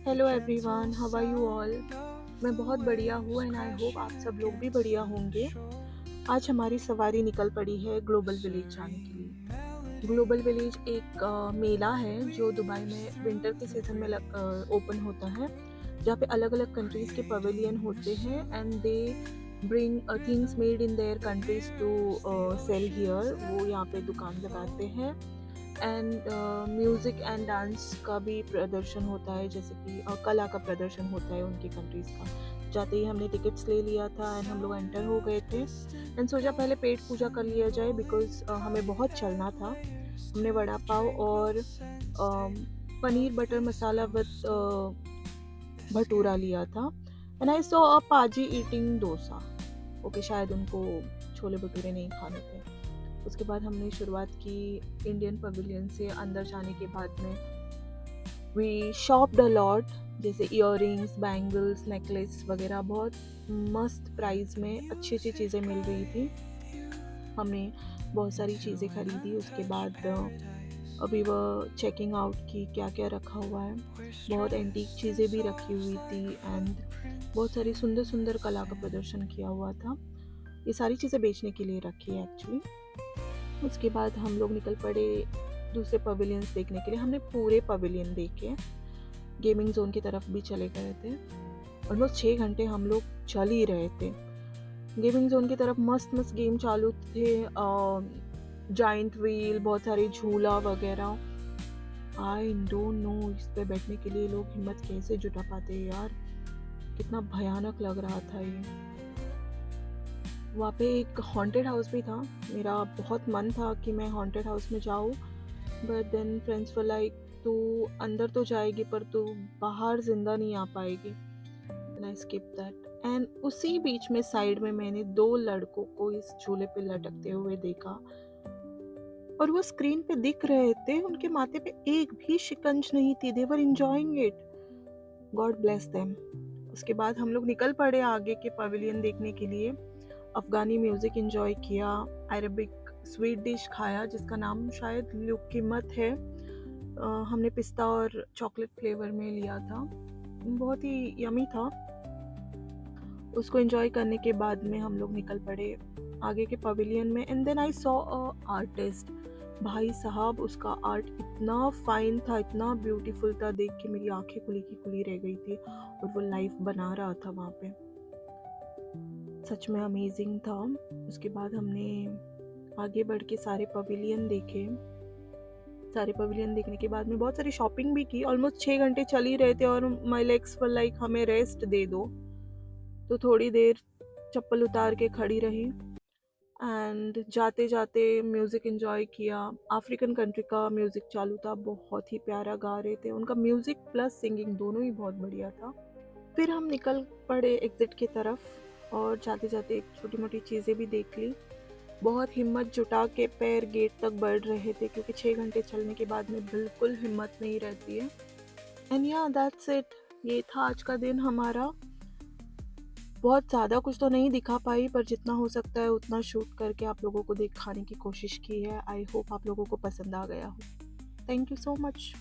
Hello everyone, how are you all. मैं बहुत बढ़िया हूँ एंड आई होप आप सब लोग भी बढ़िया होंगे। आज हमारी सवारी निकल पड़ी है ग्लोबल विलेज जाने के लिए। ग्लोबल विलेज एक मेला है जो दुबई में विंटर के सीज़न में ओपन होता है, जहाँ पे अलग अलग कंट्रीज़ के पवेलियन होते हैं and they bring things made in their countries to sell here. वो यहाँ पे दुकान लगाते हैं एंड म्यूज़िक एंड डांस का भी प्रदर्शन होता है, जैसे कि कला का प्रदर्शन होता है उनकी कंट्रीज़ का। जाते ही हमने टिकट्स ले लिया था एंड हम लोग एंटर हो गए थे एंड सोचा पहले पेट पूजा कर लिया जाए बिकॉज़ हमें बहुत चलना था। हमने वड़ा पाव और paneer butter masala with bhatura लिया था एंड आई सॉ अ पाजी ईटिंग डोसा। ओके, शायद उनको छोले भटूरे नहीं खाने थे। उसके बाद हमने शुरुआत की इंडियन पवेलियन से। अंदर जाने के बाद में वी शॉप्ड अ लॉट, जैसे इयररिंग्स, बैंगल्स, नेकलेस वगैरह बहुत मस्त प्राइस में अच्छी अच्छी चीज़ें मिल रही थी। हमने बहुत सारी चीज़ें खरीदी। उसके बाद अभी वह चेकिंग आउट की क्या क्या रखा हुआ है। बहुत एंटीक चीज़ें भी रखी हुई थी एंड बहुत सारी सुंदर सुंदर कला का प्रदर्शन किया हुआ था। ये सारी चीज़ें बेचने के लिए रखी है एक्चुअली। उसके बाद हम लोग निकल पड़े दूसरे पवेलियंस देखने के लिए। हमने पूरे पवेलियन देखे, गेमिंग जोन की तरफ भी चले गए थे। ऑलमोस्ट 6 घंटे हम लोग चल ही रहे थे। गेमिंग जोन की तरफ मस्त मस्त गेम चालू थे, जाइंट व्हील, बहुत सारे झूला वगैरह। आई डोंट नो इस पे बैठने के लिए लोग हिम्मत कैसे जुटा पाते हैं यार, कितना भयानक लग रहा था ये। वहाँ पे एक हॉन्टेड हाउस भी था। मेरा बहुत मन था कि मैं हॉन्टेड हाउस में जाऊँ, but then friends were like तू अंदर तो जाएगी पर तू बाहर जिंदा नहीं आ पाएगी। And I skip that. And उसी बीच में साइड में मैंने 2 लड़कों को इस झूले पे लटकते हुए देखा और वो स्क्रीन पे दिख रहे थे। उनके माथे पे एक भी शिकंज नहीं थी। They were enjoying it. God bless them. उसके बाद हम लोग निकल पड़े आगे के पवेलियन देखने के लिए। अफ़गानी म्यूज़िक एंजॉय किया, अरबिक स्वीट डिश खाया जिसका नाम शायद लुकिमत है। हमने पिस्ता और चॉकलेट फ्लेवर में लिया था, बहुत ही यमी था। उसको एंजॉय करने के बाद में हम लोग निकल पड़े आगे के पवेलियन में and then I saw a artist. भाई साहब, उसका आर्ट इतना फाइन था, इतना ब्यूटीफुल था, देख के मेरी आंखें खुली की खुली रह गई थी। और वो लाइव बना रहा था वहाँ पे, सच में अमेजिंग था। उसके बाद हमने आगे बढ़ के सारे पवेलियन देखे। सारे पवेलियन देखने के बाद में बहुत सारी शॉपिंग भी की। ऑलमोस्ट 6 घंटे चल ही रहे थे और माई लेग्स वर लाइक हमें रेस्ट दे दो, तो थोड़ी देर चप्पल उतार के खड़ी रही एंड जाते जाते म्यूज़िक एंजॉय किया। अफ्रीकन कंट्री का म्यूज़िक चालू था, बहुत ही प्यारा गा रहे थे। उनका म्यूज़िक प्लस सिंगिंग दोनों ही बहुत बढ़िया था। फिर हम निकल पड़े एग्ज़िट की तरफ और जाते जाते छोटी मोटी चीज़ें भी देख ली। बहुत हिम्मत जुटा के पैर गेट तक बढ़ रहे थे क्योंकि 6 घंटे चलने के बाद में बिल्कुल हिम्मत नहीं रहती है। एंड या दैट्स इट। ये था आज का दिन हमारा। बहुत ज़्यादा कुछ तो नहीं दिखा पाई पर जितना हो सकता है उतना शूट करके आप लोगों को दिखाने की कोशिश की है। आई होप आप लोगों को पसंद आ गया हो। Thank you so much.